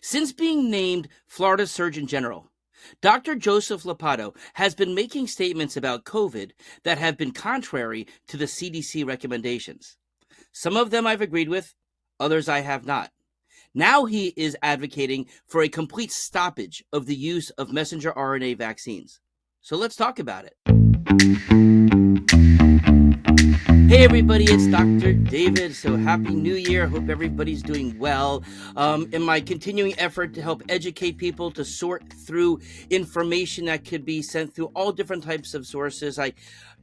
Since being named Florida Surgeon General, Dr. Joseph Ladapo has been making statements about COVID that have been contrary to the CDC recommendations. Some of them I've agreed with, others I have not. Now he is advocating for a complete stoppage of the use of messenger RNA vaccines. So let's talk about it. Hey everybody, it's Dr. David. So happy New Year. Hope everybody's doing well. In my continuing effort to help educate people to sort through information that could be sent through all different types of sources, I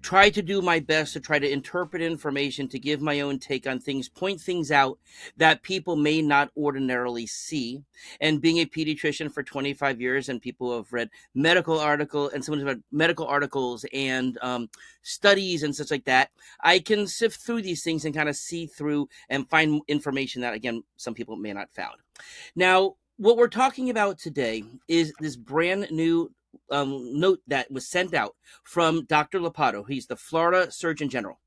try to do my best to try to interpret information, to give my own take on things, point things out that people may not ordinarily see. And being a pediatrician for 25 years, and people who have read medical articles and someone who's read medical articles and studies and such like that, I can sift through these things and kind of see through and find information that, again, some people may not found. Now, what we're talking about today is this brand new note that was sent out from Dr. Ladapo. He's the Florida Surgeon General.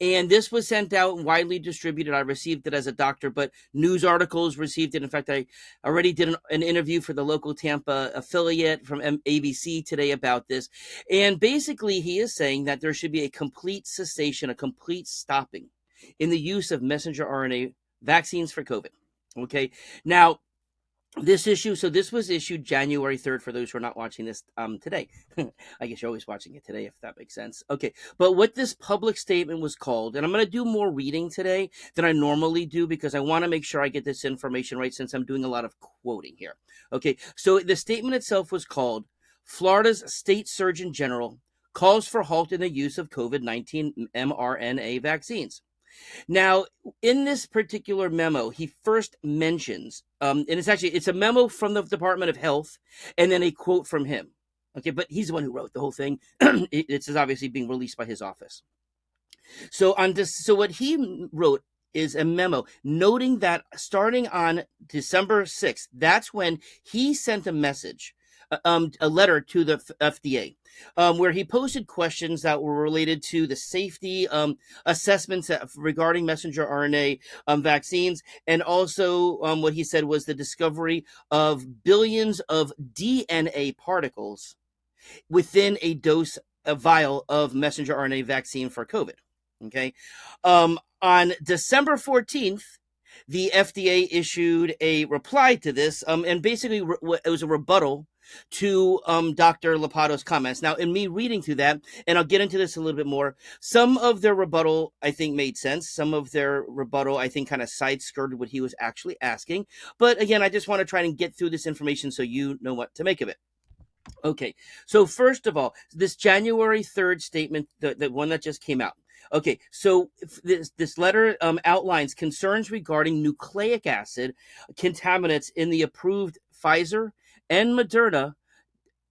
And this was sent out and widely distributed. I received it as a doctor, but news articles received it. In fact, I already did an interview for the local Tampa affiliate from ABC today about this. And basically, he is saying that there should be a complete cessation, a complete stopping in the use of messenger RNA vaccines for COVID. Okay. Now, this was issued January 3rd for those who are not watching this today. I guess you're always watching it today, if that makes sense. Okay, but what this public statement was called, and I'm going to do more reading today than I normally do because I want to make sure I get this information right since I'm doing a lot of quoting here. Okay, so the statement itself was called, Florida's State Surgeon General calls for halt in the use of COVID-19 mRNA vaccines. Now, in this particular memo, he first mentions, and it's a memo from the Department of Health, and then a quote from him. Okay, but he's the one who wrote the whole thing. It's obviously being released by his office. So what he wrote is a memo noting that starting on December 6th, that's when he sent a message, a letter to the FDA, where he posted questions that were related to the safety assessments regarding messenger RNA vaccines, and also what he said was the discovery of billions of DNA particles within a vial of messenger RNA vaccine for COVID. Okay, on December 14th. The FDA issued a reply to this, and basically it was a rebuttal to Dr. Ladapo's comments. Now, in me reading through that, and I'll get into this a little bit more, some of their rebuttal, I think, made sense. Some of their rebuttal, I think, kind of side-skirted what he was actually asking. But again, I just want to try and get through this information so you know what to make of it. Okay, so first of all, this January 3rd statement, the one that just came out. Okay, so this letter outlines concerns regarding nucleic acid contaminants in the approved Pfizer and Moderna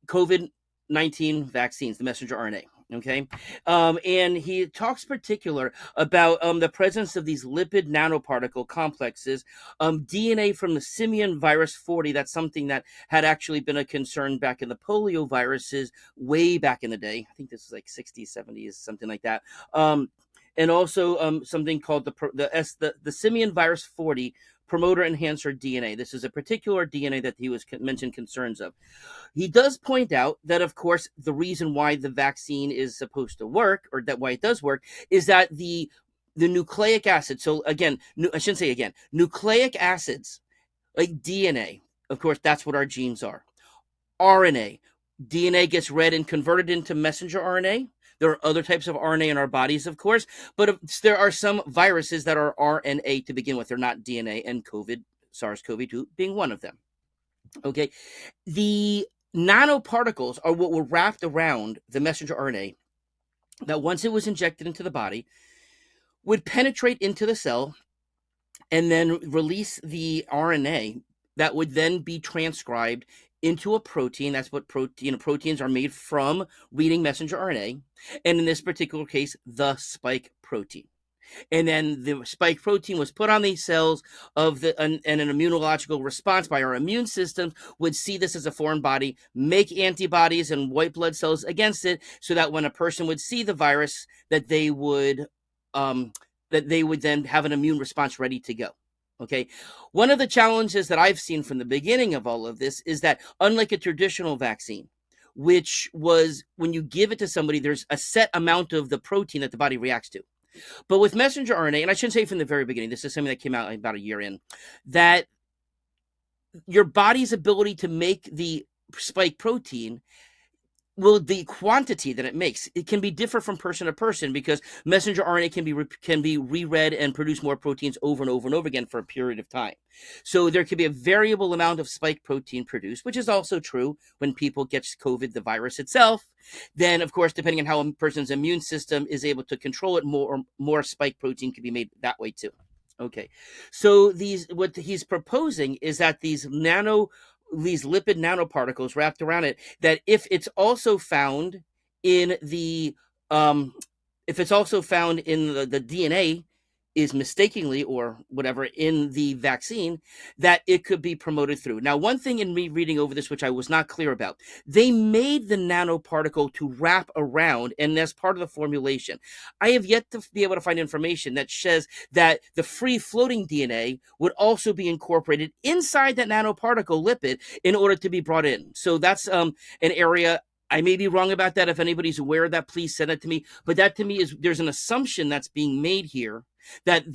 COVID-19 vaccines, the messenger RNA. Okay, and he talks particular about the presence of these lipid nanoparticle complexes, DNA from the simian virus 40. That's something that had actually been a concern back in the polio viruses way back in the day. I think this is like 60s, 70s, something like that. And also something called the simian virus 40 promoter enhancer DNA. This is a particular DNA that he was mentioned concerns of. He does point out that, of course, the reason why the vaccine is supposed to work, or that why it does work, is that the nucleic acid. So again, I shouldn't say again, nucleic acids like DNA. Of course, that's what our genes are. RNA, DNA gets read and converted into messenger RNA. There are other types of RNA in our bodies, of course, but there are some viruses that are RNA to begin with. They're not DNA, and SARS-CoV-2 being one of them. Okay, the nanoparticles are what were wrapped around the messenger RNA that once it was injected into the body would penetrate into the cell and then release the RNA that would then be transcribed into a protein. That's what proteins are made from, reading messenger RNA, and in this particular case, the spike protein. And then the spike protein was put on these cells and an immunological response by our immune system would see this as a foreign body, make antibodies and white blood cells against it, so that when a person would see the virus, that they would then have an immune response ready to go. Okay. One of the challenges that I've seen from the beginning of all of this is that unlike a traditional vaccine, which was when you give it to somebody, there's a set amount of the protein that the body reacts to. But with messenger RNA, and I shouldn't say from the very beginning, this is something that came out about a year in, that your body's ability to make the spike protein, well, the quantity that it makes, it can be different from person to person because messenger RNA can be reread and produce more proteins over and over and over again for a period of time. So there could be a variable amount of spike protein produced, which is also true when people get COVID, the virus itself. Then, of course, depending on how a person's immune system is able to control it, more spike protein can be made that way too. Okay, so what he's proposing is that these lipid nanoparticles wrapped around it, that if it's also found in the DNA is mistakenly or whatever in the vaccine, that it could be promoted through. Now, one thing in me reading over this, which I was not clear about, they made the nanoparticle to wrap around, and as part of the formulation, I have yet to be able to find information that says that the free-floating DNA would also be incorporated inside that nanoparticle lipid in order to be brought in. So that's an area. I may be wrong about that. If anybody's aware of that, please send it to me. But that to me is, there's an assumption that's being made here that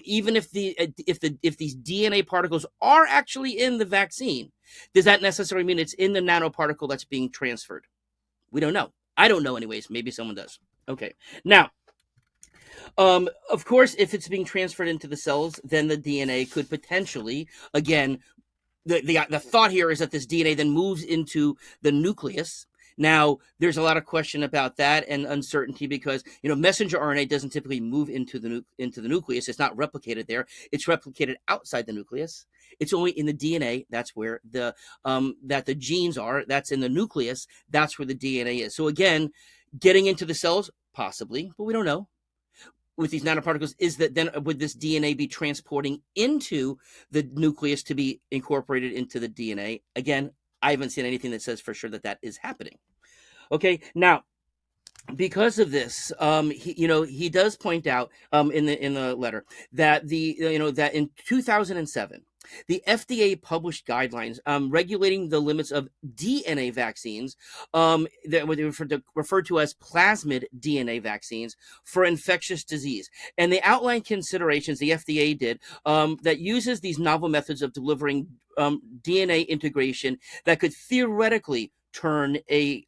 even if these DNA particles are actually in the vaccine, does that necessarily mean it's in the nanoparticle that's being transferred? We don't know. I don't know anyways. Maybe someone does. Okay. Now, of course, if it's being transferred into the cells, then the DNA could potentially, again, the thought here is that this DNA then moves into the nucleus. Now, there's a lot of question about that and uncertainty because, messenger RNA doesn't typically move into the nucleus. It's not replicated there. It's replicated outside the nucleus. It's only in the DNA. That's where that the genes are. That's in the nucleus. That's where the DNA is. So again, getting into the cells, possibly, but we don't know. With these nanoparticles, is that then would this DNA be transporting into the nucleus to be incorporated into the DNA? Again, I haven't seen anything that says for sure that is happening. Okay, now, because of this, he does point out in the letter that that in 2007, the FDA published guidelines regulating the limits of DNA vaccines that were referred to as plasmid DNA vaccines for infectious disease. And they outlined considerations, the FDA did, that uses these novel methods of delivering DNA integration that could theoretically turn a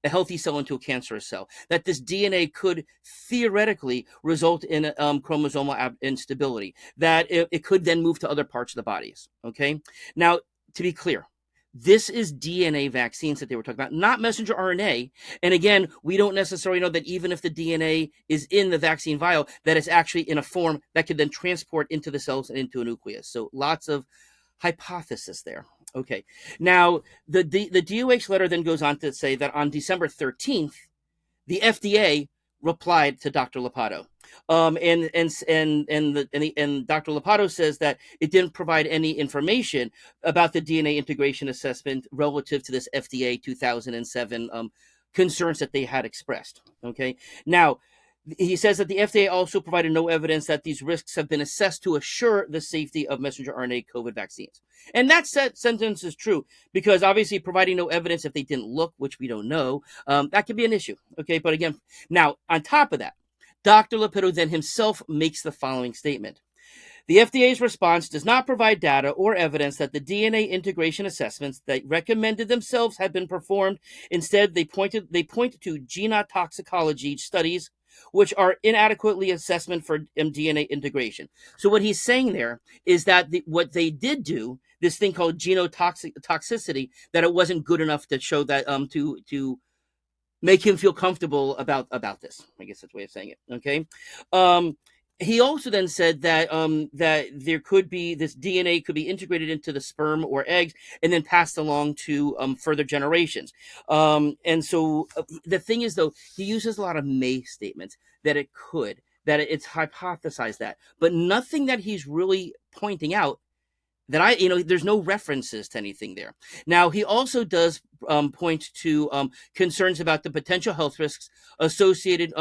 healthy cell into a cancerous cell, that this DNA could theoretically result in chromosomal instability, that it could then move to other parts of the bodies. Okay. Now, to be clear, this is DNA vaccines that they were talking about, not messenger RNA. And again, we don't necessarily know that even if the DNA is in the vaccine vial, that it's actually in a form that could then transport into the cells and into a nucleus. So lots of hypothesis there. Okay. Now, the DOH letter then goes on to say that on December 13th, the FDA replied to Dr. Ladapo. And Dr. Ladapo says that it didn't provide any information about the DNA integration assessment relative to this FDA 2007 concerns that they had expressed. Okay. Now, he says that the FDA also provided no evidence that these risks have been assessed to assure the safety of messenger RNA COVID vaccines. And that sentence is true because obviously providing no evidence if they didn't look, which we don't know, that could be an issue. Okay, but again, now on top of that, Dr. Ladapo then himself makes the following statement. The FDA's response does not provide data or evidence that the DNA integration assessments that recommended themselves have been performed. Instead, they point to genotoxicology studies which are inadequately assessment for DNA integration. So what he's saying there is that what they did do, this thing called genotoxicity, that it wasn't good enough to show that to make him feel comfortable about this. I guess that's the way of saying it. Okay. He also then said that that there could be this DNA could be integrated into the sperm or eggs and then passed along to further generations. And so the thing is, though, he uses a lot of may statements that it could, that it's hypothesized that, but nothing that he's really pointing out that there's no references to anything there. Now, he also does point to concerns about the potential health risks associated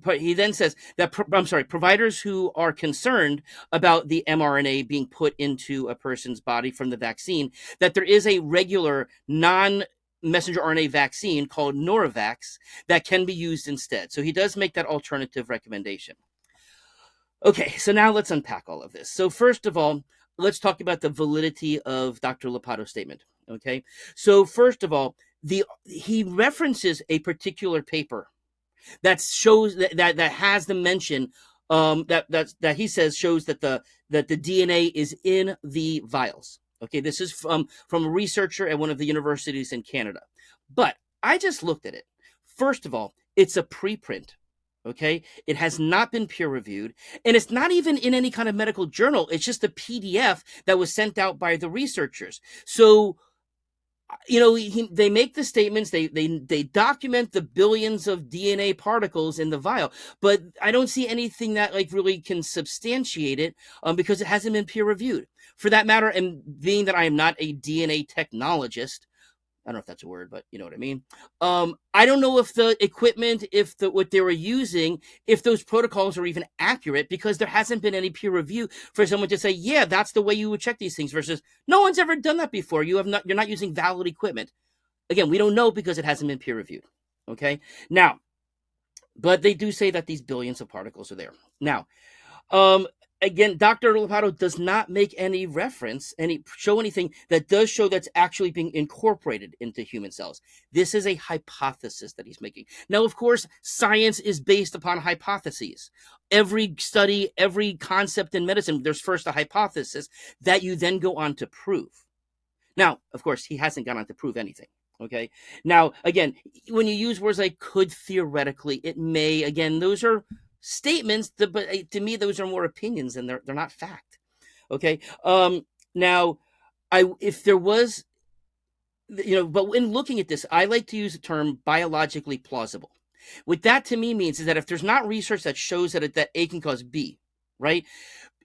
he then says that providers who are concerned about the mRNA being put into a person's body from the vaccine, that there is a regular non-messenger RNA vaccine called Noravax that can be used instead. So he does make that alternative recommendation. Okay, so now let's unpack all of this. So first of all, let's talk about the validity of Dr. Ladato's statement. Okay, so first of all, he references a particular paper that shows that has the mention that he says shows that the DNA is in the vials. Okay, this is from a researcher at one of the universities in Canada. But I just looked at it. First of all, it's a preprint. Okay, it has not been peer reviewed, and it's not even in any kind of medical journal. It's just a PDF that was sent out by the researchers. So, you know, they make the statements, they document the billions of DNA particles in the vial, but I don't see anything that like really can substantiate it because it hasn't been peer reviewed. For that matter, and being that I am not a DNA technologist, I don't know if that's a word, but you know what I mean. I don't know if the equipment, what they were using, if those protocols are even accurate, because there hasn't been any peer review for someone to say, yeah, that's the way you would check these things, versus no one's ever done that before. You're not using valid equipment. Again, we don't know because it hasn't been peer reviewed. Okay. Now, but they do say that these billions of particles are there. Now, again, Dr. Ladapo does not make any reference, show anything that does show that's actually being incorporated into human cells. This is a hypothesis that he's making. Now, of course, science is based upon hypotheses. Every study, every concept in medicine, there's first a hypothesis that you then go on to prove. Now, of course, he hasn't gone on to prove anything. Okay. Now, again, when you use words like could theoretically, it may, again, those are statements, but to me, those are more opinions and they're not fact. Okay. Now, if there was, but when looking at this, I like to use the term biologically plausible. What that to me means is that if there's not research that shows that A can cause B, right?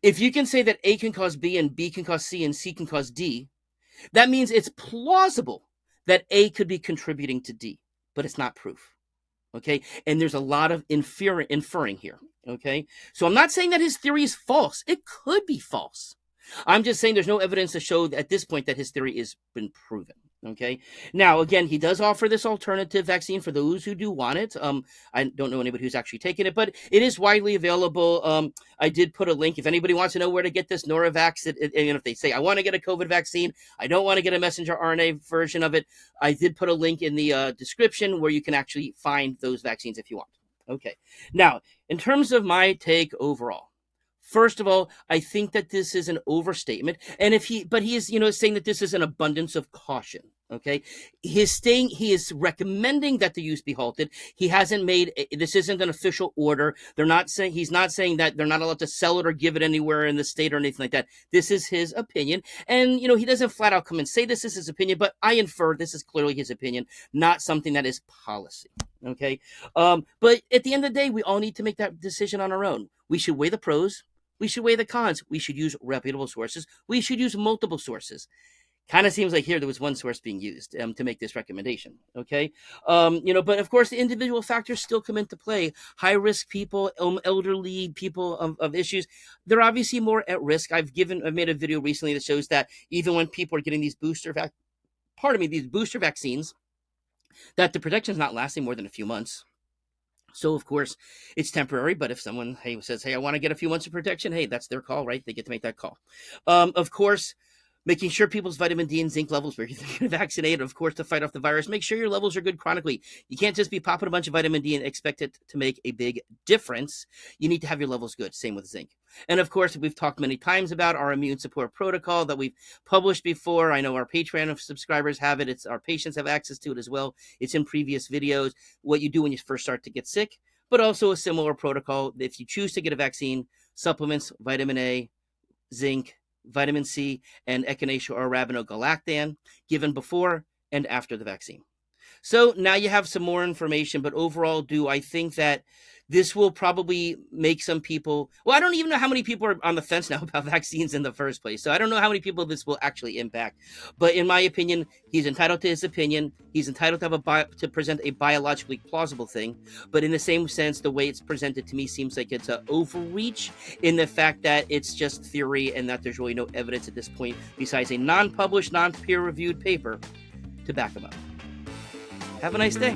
If you can say that A can cause B and B can cause C and C can cause D, that means it's plausible that A could be contributing to D, but it's not proof. Okay. And there's a lot of inferring here. Okay. So I'm not saying that his theory is false. It could be false. I'm just saying there's no evidence to show at this point that his theory has been proven. Okay. Now, again, he does offer this alternative vaccine for those who do want it. I don't know anybody who's actually taken it, but it is widely available. I did put a link if anybody wants to know where to get this Noravax. And if they say, I want to get a COVID vaccine, I don't want to get a messenger RNA version of it, I did put a link in the description where you can actually find those vaccines if you want. Okay. Now, in terms of my take overall, first of all, I think that this is an overstatement, and he is, saying that this is an abundance of caution. Okay, he is recommending that the use be halted. He hasn't made this isn't an official order. He's not saying that they're not allowed to sell it or give it anywhere in the state or anything like that. This is his opinion, and he doesn't flat out come and say this is his opinion, but I infer this is clearly his opinion, not something that is policy. Okay, but at the end of the day, we all need to make that decision on our own. We should weigh the pros. We should weigh the cons. We should use reputable sources. We should use multiple sources. Kind of seems like here there was one source being used to make this recommendation. Okay. But of course the individual factors still come into play. High risk people, elderly people of issues, they're obviously more at risk. I've made a video recently that shows that even when people are getting these booster vaccines, that the protection is not lasting more than a few months. So, of course, it's temporary, but if someone says, I want to get a few months of protection, hey, that's their call, right? They get to make that call. Of course, making sure people's vitamin D and zinc levels, where you're going to vaccinate, of course, to fight off the virus. Make sure your levels are good chronically. You can't just be popping a bunch of vitamin D and expect it to make a big difference. You need to have your levels good. Same with zinc. And of course, we've talked many times about our immune support protocol that we've published before. I know our Patreon subscribers have it. Our patients have access to it as well. It's in previous videos, what you do when you first start to get sick, but also a similar protocol. If you choose to get a vaccine, supplements, vitamin A, zinc, vitamin C, and echinacea or arabinogalactan given before and after the vaccine. So now you have some more information, but overall, do I think that this will probably make some people, well, I don't even know how many people are on the fence now about vaccines in the first place. So I don't know how many people this will actually impact. But in my opinion, he's entitled to his opinion. He's entitled to have to present a biologically plausible thing. But in the same sense, the way it's presented to me seems like it's an overreach in the fact that it's just theory and that there's really no evidence at this point besides a non-published, non-peer-reviewed paper to back him up. Have a nice day.